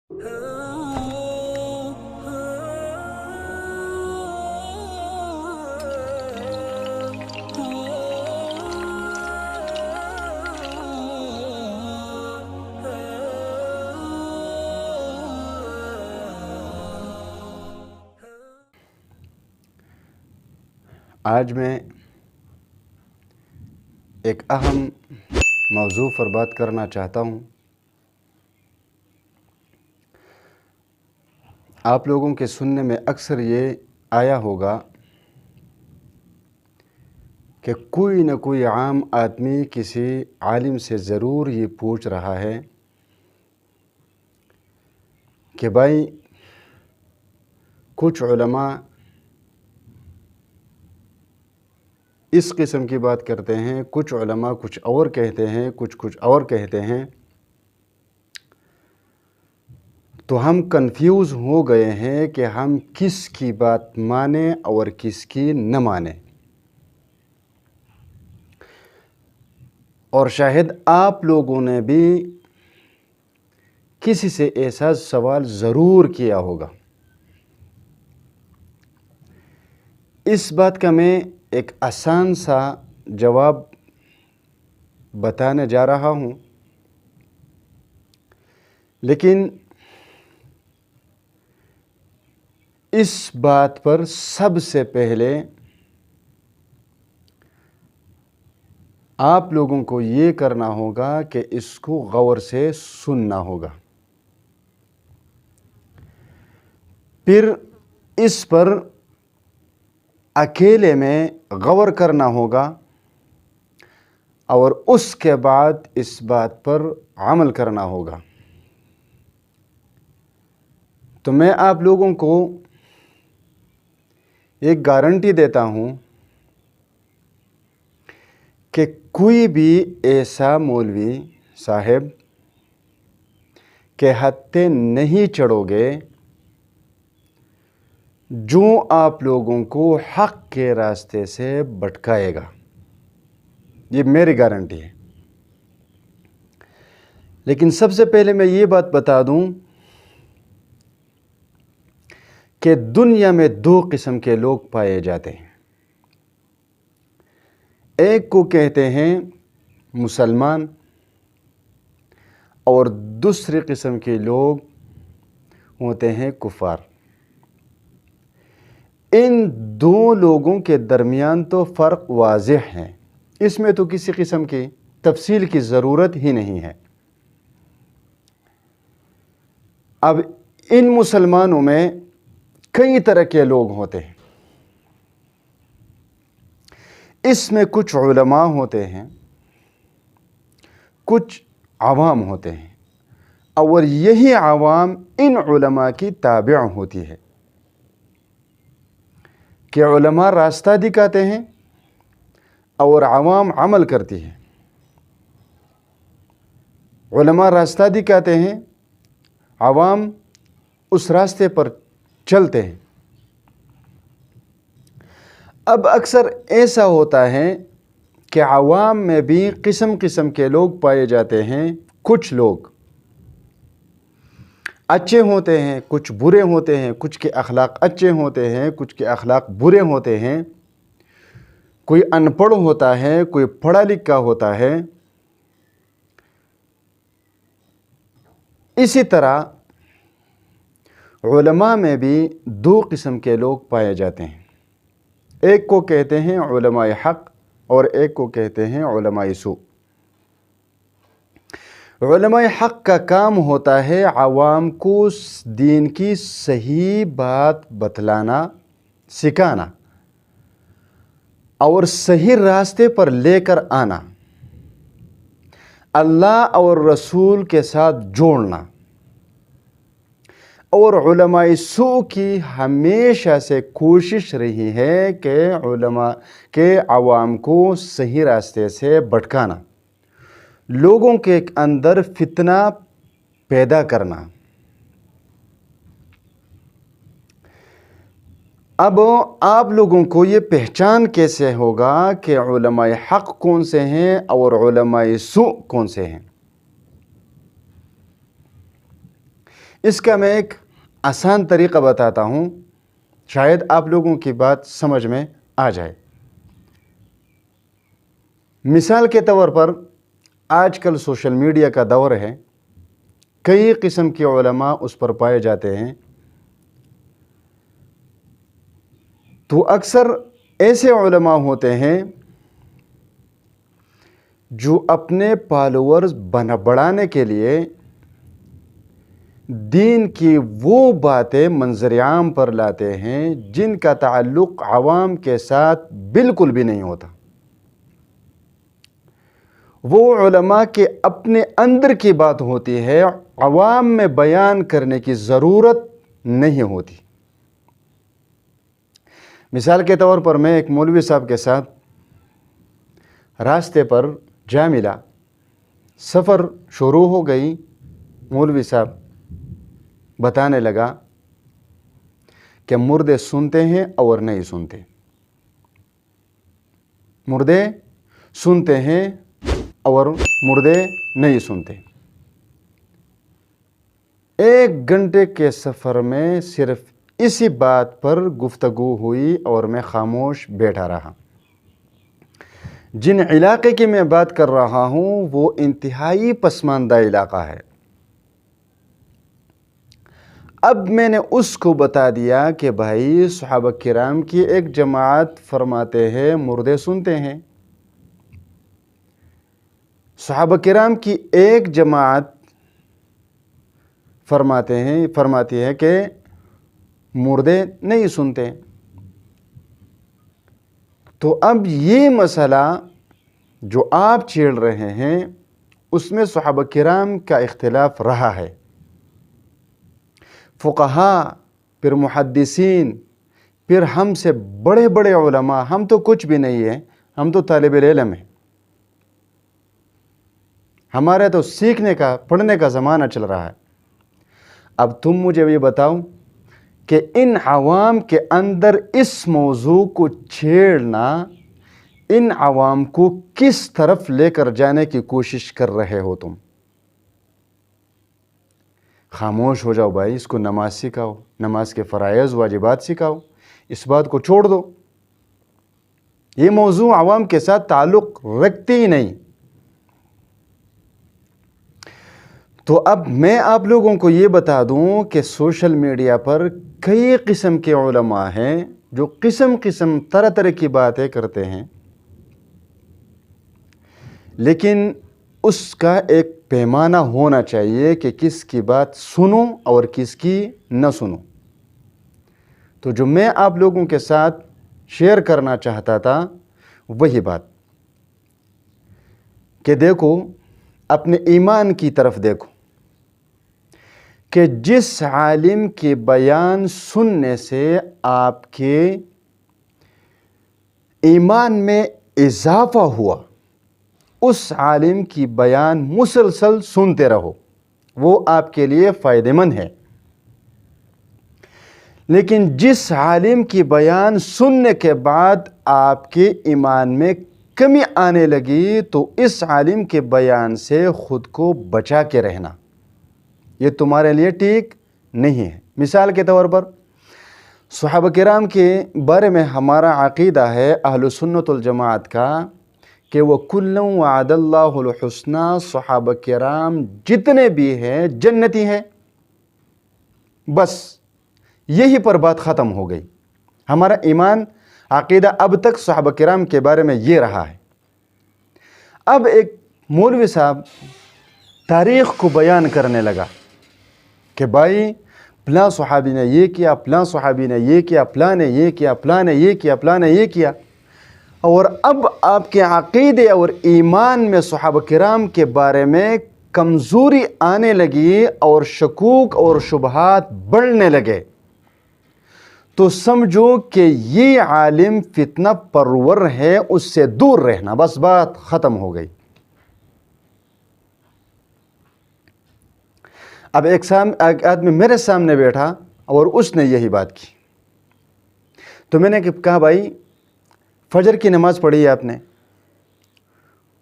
آج میں ایک اہم موضوع پر بات کرنا چاہتا ہوں۔ آپ لوگوں کے سننے میں اکثر یہ آیا ہوگا کہ کوئی نہ کوئی عام آدمی کسی عالم سے ضرور یہ پوچھ رہا ہے کہ بھائی کچھ علماء اس قسم کی بات کرتے ہیں، کچھ علماء کچھ اور کہتے ہیں، کچھ اور کہتے ہیں، تو ہم کنفیوز ہو گئے ہیں کہ ہم کس کی بات مانیں اور کس کی نہ مانیں۔ اور شاید آپ لوگوں نے بھی کسی سے ایسا سوال ضرور کیا ہوگا۔ اس بات کا میں ایک آسان سا جواب بتانے جا رہا ہوں، لیکن اس بات پر سب سے پہلے آپ لوگوں کو یہ کرنا ہوگا کہ اس کو غور سے سننا ہوگا، پھر اس پر اکیلے میں غور کرنا ہوگا اور اس کے بعد اس بات پر عمل کرنا ہوگا۔ تو میں آپ لوگوں کو ایک گارنٹی دیتا ہوں کہ کوئی بھی ایسا مولوی صاحب کے ہتھے نہیں چڑھو گے جو آپ لوگوں کو حق کے راستے سے بھٹکائے گا، یہ میری گارنٹی ہے۔ لیکن سب سے پہلے میں یہ بات بتا دوں کہ دنیا میں دو قسم کے لوگ پائے جاتے ہیں۔ ایک کو کہتے ہیں مسلمان اور دوسری قسم کے لوگ ہوتے ہیں کفار۔ ان دو لوگوں کے درمیان تو فرق واضح ہے، اس میں تو کسی قسم کی تفصیل کی ضرورت ہی نہیں ہے۔ اب ان مسلمانوں میں کئی طرح کے لوگ ہوتے ہیں۔ اس میں کچھ علماء ہوتے ہیں، کچھ عوام ہوتے ہیں، اور یہی عوام ان علماء کی تابع ہوتی ہے کہ علماء راستہ دکھاتے ہیں اور عوام عمل کرتی ہے۔ علماء راستہ دکھاتے ہیں، عوام اس راستے پر چلتے ہیں۔ اب اکثر ایسا ہوتا ہے کہ عوام میں بھی قسم قسم کے لوگ پائے جاتے ہیں۔ کچھ لوگ اچھے ہوتے ہیں، کچھ برے ہوتے ہیں، کچھ کے اخلاق اچھے ہوتے ہیں، کچھ کے اخلاق برے ہوتے ہیں، کوئی ان پڑھ ہوتا ہے، کوئی پڑھا لکھا ہوتا ہے۔ اسی طرح علماء میں بھی دو قسم کے لوگ پائے جاتے ہیں۔ ایک کو کہتے ہیں علماء حق اور ایک کو کہتے ہیں علماء سوء۔ علماء حق کا کام ہوتا ہے عوام کو دین کی صحیح بات بتلانا، سکھانا اور صحیح راستے پر لے کر آنا، اللہ اور رسول کے ساتھ جوڑنا۔ اور علماء سوء کی ہمیشہ سے کوشش رہی ہے کہ عوام کو صحیح راستے سے بھٹکانا، لوگوں کے اندر فتنہ پیدا کرنا۔ اب آپ لوگوں کو یہ پہچان کیسے ہوگا کہ علماء حق کون سے ہیں اور علماء سوء کون سے ہیں؟ اس کا میں ایک آسان طریقہ بتاتا ہوں، شاید آپ لوگوں کی بات سمجھ میں آ جائے۔ مثال کے طور پر آج کل سوشل میڈیا کا دور ہے، کئی قسم کے علماء اس پر پائے جاتے ہیں، تو اکثر ایسے علماء ہوتے ہیں جو اپنے فالوورز بڑھانے کے لیے دین کی وہ باتیں منظر عام پر لاتے ہیں جن کا تعلق عوام کے ساتھ بالکل بھی نہیں ہوتا۔ وہ علماء کے اپنے اندر کی بات ہوتی ہے، عوام میں بیان کرنے کی ضرورت نہیں ہوتی۔ مثال کے طور پر میں ایک مولوی صاحب کے ساتھ راستے پر جا ملا، سفر شروع ہو گئی، مولوی صاحب بتانے لگا کہ مردے سنتے ہیں اور نہیں سنتے، مردے سنتے ہیں اور مردے نہیں سنتے۔ 1 گھنٹے کے سفر میں صرف اسی بات پر گفتگو ہوئی اور میں خاموش بیٹھا رہا۔ جن علاقے کی میں بات کر رہا ہوں وہ انتہائی پسماندہ علاقہ ہے۔ اب میں نے اس کو بتا دیا کہ بھائی صحابہ کرام کی ایک جماعت فرماتے ہیں مردے سنتے ہیں، صحابہ کرام کی ایک جماعت فرماتی ہے کہ مردے نہیں سنتے۔ تو اب یہ مسئلہ جو آپ چھیڑ رہے ہیں اس میں صحابہ کرام کا اختلاف رہا ہے، فقہاء، پھر محدثین، پھر ہم سے بڑے بڑے علماء، ہم تو کچھ بھی نہیں ہیں، ہم تو طالب علم ہیں، ہمارے تو سیکھنے کا پڑھنے کا زمانہ چل رہا ہے۔ اب تم مجھے یہ بتاؤ کہ ان عوام کے اندر اس موضوع کو چھیڑنا ان عوام کو کس طرف لے کر جانے کی کوشش کر رہے ہو تم؟ خاموش ہو جاؤ بھائی، اس کو نماز سکھاؤ، نماز کے فرائض واجبات سکھاؤ، اس بات کو چھوڑ دو، یہ موضوع عوام کے ساتھ تعلق رکھتی ہی نہیں۔ تو اب میں آپ لوگوں کو یہ بتا دوں کہ سوشل میڈیا پر کئی قسم کے علماء ہیں جو قسم طرح طرح کی باتیں کرتے ہیں، لیکن اس کا ایک پیمانہ ہونا چاہیے کہ کس کی بات سنوں اور کس کی نہ سنوں۔ تو جو میں آپ لوگوں کے ساتھ شیئر کرنا چاہتا تھا وہی بات کہ دیکھو، اپنے ایمان کی طرف دیکھو کہ جس عالم کے بیان سننے سے آپ کے ایمان میں اضافہ ہوا، اس عالم کی بیان مسلسل سنتے رہو، وہ آپ کے لیے فائدہ مند ہے۔ لیکن جس عالم کی بیان سننے کے بعد آپ کے ایمان میں کمی آنے لگی تو اس عالم کے بیان سے خود کو بچا کے رہنا، یہ تمہارے لیے ٹھیک نہیں ہے۔ مثال کے طور پر صحابہ کرام کے بارے میں ہمارا عقیدہ ہے اہل سنت والجماعت کا کہ وہ کُلٌّ وعد اللہ الحسنی، صحابہ کرام جتنے بھی ہیں جنتی ہیں، بس یہی پر بات ختم ہو گئی۔ ہمارا ایمان عقیدہ اب تک صحابہ کرام کے بارے میں یہ رہا ہے۔ اب ایک مولوی صاحب تاریخ کو بیان کرنے لگا کہ بھائی فلاں صحابی نے یہ کیا، فلاں صحابی نے یہ کیا، فلاں نے یہ کیا، فلاں نے یہ کیا، فلاں نے یہ کیا، اور اب آپ کے عقیدے اور ایمان میں صحابہ کرام کے بارے میں کمزوری آنے لگی اور شکوک اور شبہات بڑھنے لگے، تو سمجھو کہ یہ عالم فتنہ پرور ہے، اس سے دور رہنا، بس بات ختم ہو گئی۔ اب ایک آدمی میرے سامنے بیٹھا اور اس نے یہی بات کی، تو میں نے کہا بھائی فجر کی نماز پڑھی ہے آپ نے؟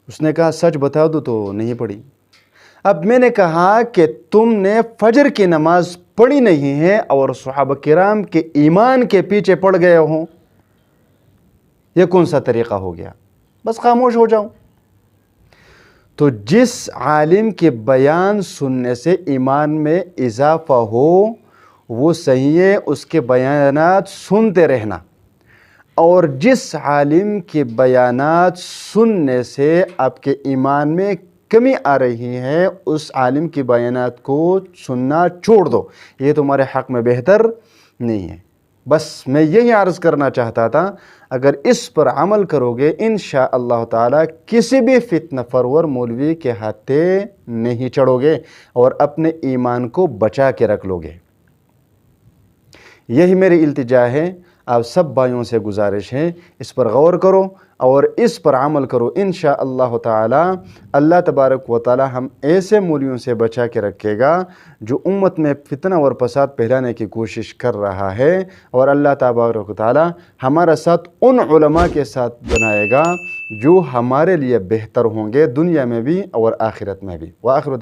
اس نے کہا سچ بتا دو تو نہیں پڑھی۔ اب میں نے کہا کہ تم نے فجر کی نماز پڑھی نہیں ہے اور صحابہ کرام کے ایمان کے پیچھے پڑ گئے ہوں، یہ کون سا طریقہ ہو گیا؟ بس خاموش ہو جاؤں۔ تو جس عالم کے بیان سننے سے ایمان میں اضافہ ہو وہ صحیح ہے، اس کے بیانات سنتے رہنا، اور جس عالم کے بیانات سننے سے آپ کے ایمان میں کمی آ رہی ہے اس عالم کے بیانات کو سننا چھوڑ دو، یہ تمہارے حق میں بہتر نہیں ہے۔ بس میں یہی عرض کرنا چاہتا تھا، اگر اس پر عمل کرو گے انشاءاللہ تعالی کسی بھی فتنہ پرور مولوی کے ہاتھے نہیں چڑھو گے اور اپنے ایمان کو بچا کے رکھ لو گے۔ یہی میری التجا ہے، آپ سب بھائیوں سے گزارش ہے، اس پر غور کرو اور اس پر عمل کرو، انشاءاللہ تعالی اللہ تبارک و تعالی ہم ایسے مولیوں سے بچا کے رکھے گا جو امت میں فتنہ اور فساد پھیلانے کی کوشش کر رہا ہے، اور اللہ تبارک و تعالی ہمارا ساتھ ان علماء کے ساتھ بنائے گا جو ہمارے لیے بہتر ہوں گے دنیا میں بھی اور آخرت میں بھی۔ وآخر